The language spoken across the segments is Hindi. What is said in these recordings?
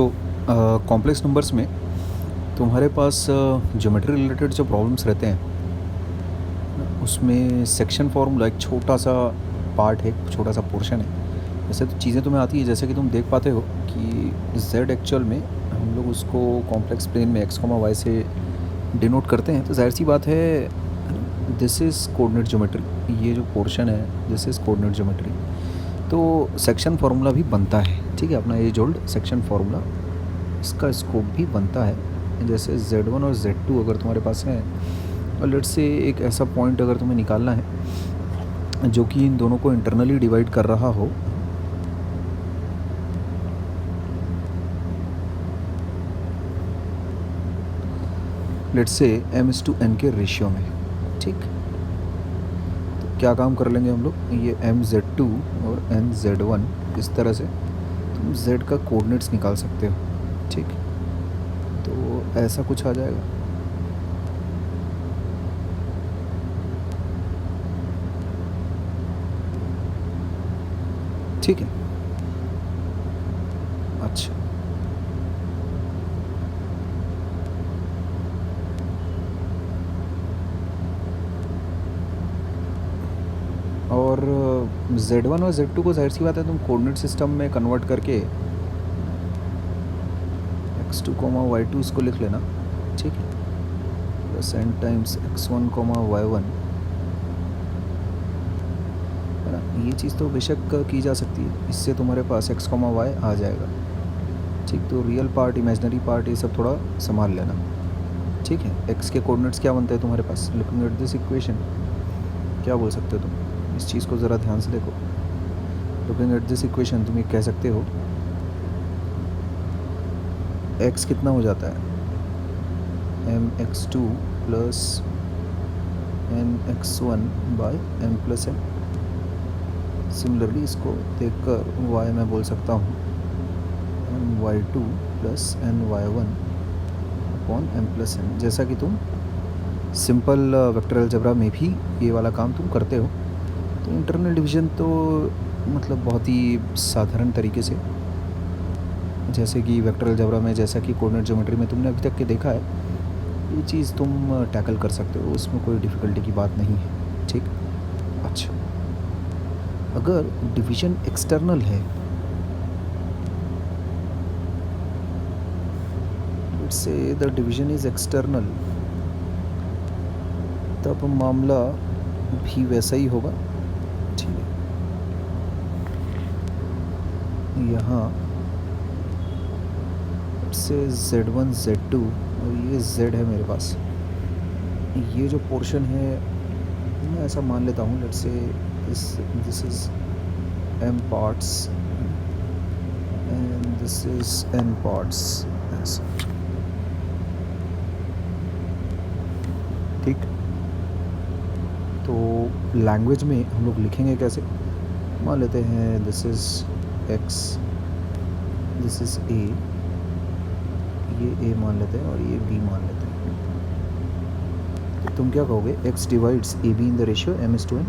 तो कॉम्प्लेक्स नंबर्स में तुम्हारे पास ज्योमेट्री रिलेटेड जो प्रॉब्लम्स रहते हैं उसमें सेक्शन फार्मूला एक छोटा सा पार्ट है, छोटा सा पोर्शन है। वैसे तो चीज़ें तुम्हें आती है, जैसे कि तुम देख पाते हो कि z एक्चुअल में हम लोग उसको कॉम्प्लेक्स प्लेन में x, y से डिनोट करते हैं। तो जाहिर सी बात है, दिस इज़ कोऑर्डिनेट ज्योमेट्री, ये जो पोर्शन है दिस इज़ कोऑर्डिनेट ज्योमेट्री। तो सेक्शन फार्मूला भी बनता है, ठीक है, अपना एज ओल्ड सेक्शन फार्मूला, इसका स्कोप भी बनता है। जैसे z1 और z2 अगर तुम्हारे पास है, और लेट्स से एक ऐसा पॉइंट अगर तुम्हें निकालना है जो कि इन दोनों को इंटरनली डिवाइड कर रहा हो, लेट्स से m/n के रेशियो में, ठीक। तो क्या काम कर लेंगे हम लोग, ये mz2 और nz1, इस तरह से तुम z का कोऑर्डिनेट्स निकाल सकते हो, ठीक। तो ऐसा कुछ आ जाएगा। ठीक है, अच्छा। और z1 और z2 को जाहिर सी बात है तुम कोऑर्डिनेट सिस्टम में कन्वर्ट करके x2, y2 इसको लिख लेना, ठीक है, plus n times x1, y1, है ना। ये चीज़ तो बेशक की जा सकती है, इससे तुम्हारे पास x, y आ जाएगा, ठीक। तो रियल पार्ट, इमेजिनरी पार्ट, ये सब थोड़ा संभाल लेना, ठीक है। x के कोऑर्डिनेट्स क्या बनते हैं तुम्हारे पास, लुकिंग एट दिस इक्वेशन, क्या बोल सकते हो तुम, इस चीज़ को ज़रा ध्यान से देखो। लुकिंग एट दिस इक्वेशन तुम ये कह सकते हो x कितना हो जाता है, mx2 plus nx1 by m plus n। Similarly इसको देखकर y मैं बोल सकता हूँ ny2 plus ny1 upon m plus n। जैसा कि तुम सिंपल वेक्टर अलजेब्रा में भी ये वाला काम तुम करते हो। तो इंटरनल डिवीज़न तो मतलब बहुत ही साधारण तरीके से, जैसे कि वेक्टर अलजेब्रा में, जैसा कि कोऑर्डिनेट ज्योमेट्री में तुमने अभी तक के देखा है, ये चीज़ तुम टैकल कर सकते हो, उसमें कोई डिफ़िकल्टी की बात नहीं है, ठीक। अच्छा, अगर डिवीज़न एक्सटर्नल है, let's say the division is external, तब मामला भी वैसा ही होगा, ठीक है। यहाँ से z1 z2 और ये z है मेरे पास, ये जो पोर्शन है मैं ऐसा मान लेता हूँ, let's say this is m parts and this is n parts, ऐसा, ठीक। तो लैंग्वेज में हम लोग लिखेंगे कैसे, मान लेते हैं this is x, this is a, ये a मान लेते हैं और ये b मान लेते हैं। तो तुम क्या कहोगे, x divides a b in the ratio m/n,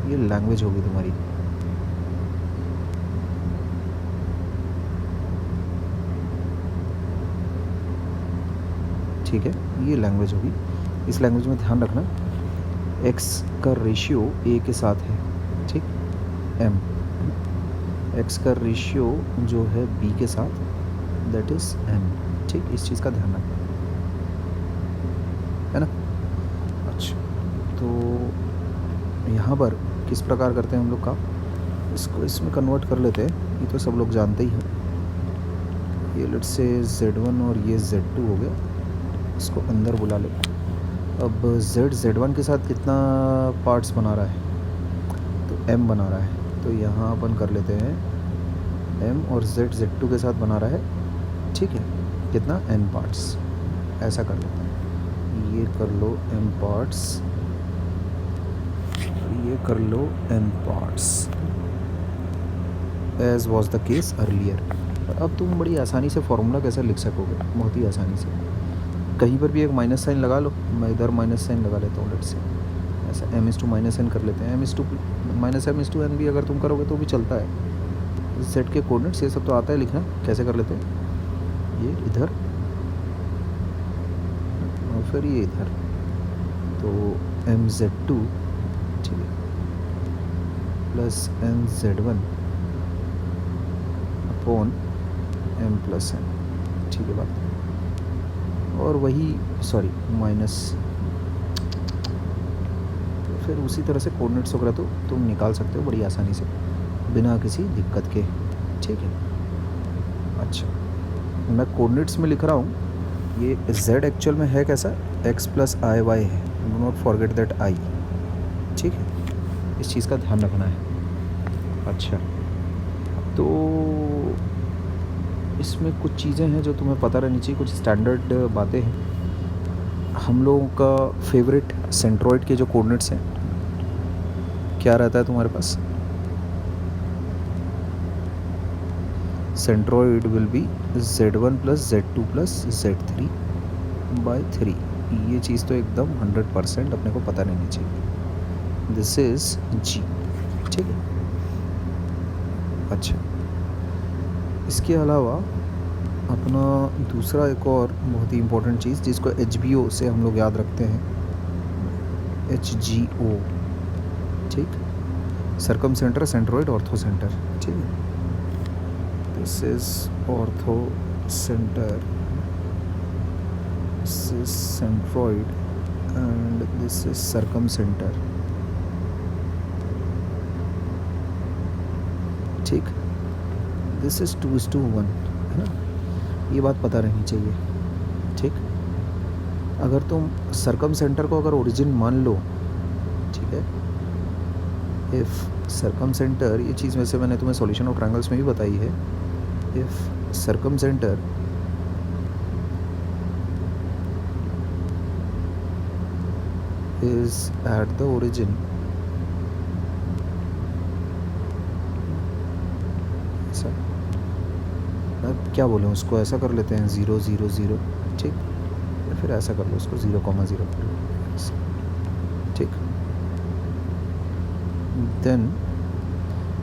ये लैंग्वेज होगी तुम्हारी, ठीक है, ये लैंग्वेज होगी। इस लैंग्वेज में ध्यान रखना x का रेशियो a के साथ है, ठीक, m, x का रेशियो जो है b के साथ, दैट इज m, ठीक। इस चीज़ का ध्यान रखना, है ना। अच्छा, तो यहाँ पर किस प्रकार करते हैं हम लोग का, इसको इसमें कन्वर्ट कर लेते हैं, ये तो सब लोग जानते ही हैं। ये लेट्स से z1 और ये z2 हो गया, इसको अंदर बुला ले। अब z1 के साथ कितना पार्ट्स बना रहा है, तो m बना रहा है, तो यहाँ अपन कर लेते हैं m, और z2 के साथ बना रहा है, ठीक है, कितना n पार्ट्स, ऐसा कर लेते हैं। ये कर लो m पार्ट्स, ये कर लो n parts, as was the case earlier. अब तुम बड़ी आसानी से फॉर्मूला कैसे लिख सकोगे, बहुत ही आसानी से, कहीं पर भी एक माइनस साइन लगा लो, मैं इधर माइनस साइन लगा लेता हूँ, लेट्स से ऐसा m/n कर लेते हैं, m/n भी अगर तुम करोगे तो भी चलता है, z के कोऑर्डिनेट्स, ये सब तो आता है लिखना, कैसे कर लेते हैं, ये इधर और फिर ये इधर, तो mz2 ठीक है plus mz1 upon m plus n, ठीक है बात। और वही सॉरी माइनस, फिर उसी तरह से कोऑर्डिनेट्स वगैरह तो तुम निकाल सकते हो बड़ी आसानी से बिना किसी दिक्कत के, ठीक है। अच्छा, मैं कोऑर्डिनेट्स में लिख रहा हूँ, ये z एक्चुअल में है कैसा, x प्लस आई वाई है, do not forget that i, ठीक है, इस चीज़ का ध्यान रखना है। अच्छा, तो इसमें कुछ चीज़ें हैं जो तुम्हें पता रहनी चाहिए, कुछ स्टैंडर्ड बातें हैं। हम लोगों का फेवरेट सेंट्रॉइड के जो कोऑर्डिनेट्स हैं, क्या रहता है तुम्हारे पास, centroid will be z1 plus z2 plus z3 by 3, ये चीज़ तो एकदम 100% अपने को पता रहनी चाहिए, दिस इज g, ठीक है। अच्छा, इसके अलावा अपना दूसरा एक और बहुत ही इम्पोर्टेंट चीज़ जिसको HBO से हम लोग याद रखते हैं, HGO, ठीक, circum center, centroid, ortho center, ठीक है। This is ortho center, this is centroid and this is circum center, ठीक। दिस इज 2:1, है ना, ये बात पता रहनी चाहिए, ठीक। अगर तुम सरकम सेंटर को अगर ओरिजिन मान लो, ठीक है, इफ़ सरकम सेंटर, ये चीज़ वैसे मैंने तुम्हें सॉल्यूशन ऑफ ट्रायंगल्स में भी बताई है, if circum center is at the origin, ऐसा, अब क्या बोलें उसको, ऐसा कर लेते हैं 0 0 0, ठीक, या फिर ऐसा कर लो उसको 0,0 कर लो, ठीक। Then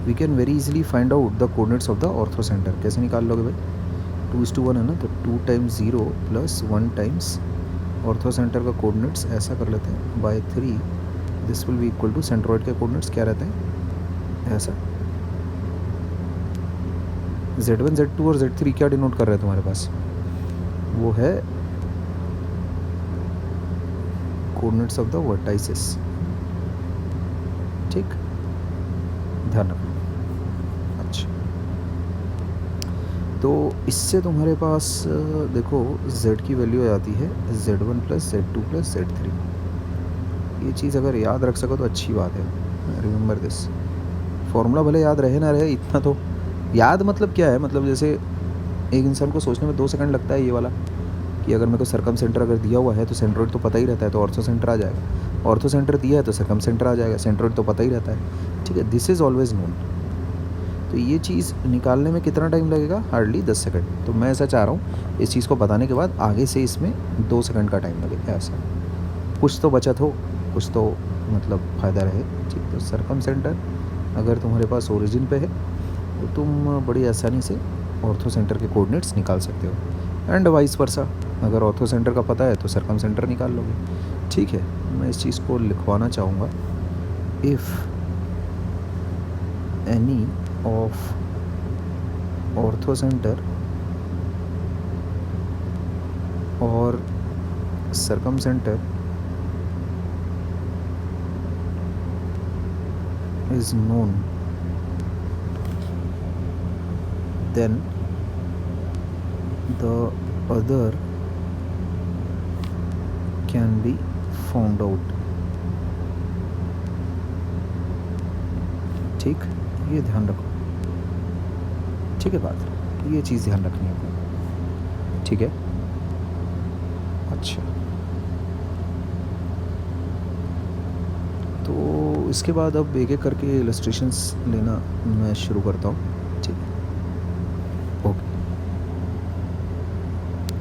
we can very easily find out the coordinates of the orthocentre. कैसे निकाल लोगे भाई, 2:1 है ना, तो 2 times 0 plus 1 times orthocentre का कोऑर्डिनेट्स, ऐसा कर लेते हैं by 3, this will be equal to centroid के कोऑर्डिनेट्स क्या रहते हैं, ऐसा। z1 z2 और z3 क्या डिनोट कर रहे हैं तुम्हारे पास, वो है कोऑर्डिनेट्स ऑफ द वर्टाइसेस, ठीक, ध्यान रखना। अच्छा, तो इससे तुम्हारे पास देखो z की वैल्यू आ जाती है z1 plus z2 plus z3, ये चीज़ अगर याद रख सको तो अच्छी बात है, रिमेंबर दिस, फॉर्मूला भले याद रहे ना रहे, इतना तो याद, मतलब क्या है, मतलब जैसे एक इंसान को सोचने में 2 सेकंड लगता है ये वाला, कि अगर मेरे को सरकम सेंटर अगर दिया हुआ है तो सेंट्रॉइड तो पता ही रहता है, तो ऑर्थो सेंटर आ जाएगा, ऑर्थो सेंटर दिया है तो सरकम सेंटर आ जाएगा, सेंट्रॉइड तो पता ही रहता है, ठीक है, दिस इज़ ऑलवेज नोन। तो ये चीज़ निकालने में कितना टाइम लगेगा, हार्डली 10 सेकंड। तो मैं ऐसा चाह रहा हूँ इस चीज़ को बताने के बाद आगे से इसमें 2 सेकंड का टाइम लगे, ऐसा कुछ तो बचत हो, कुछ तो मतलब फ़ायदा रहे, ठीक। तो सरकम सेंटर अगर तुम्हारे पास ओरिजिन पे है तो तुम बड़ी आसानी से ऑर्थो सेंटर के कोऑर्डिनेट्स निकाल सकते हो, एंड वाइस वर्सा, अगर ऑर्थो सेंटर का पता है तो सरकम सेंटर निकाल लोगे, ठीक है। मैं इस चीज़ को लिखवाना चाहूँगा, if any of ortho centre और सरकम center is known, then the other can be found out, ठीक, ये ध्यान रखो, ठीक है बात, ये चीज़ ध्यान रखनी है, ठीक है। अच्छा, तो इसके बाद अब एक एक करके इलस्ट्रेशंस लेना मैं शुरू करता हूँ, ठीक है।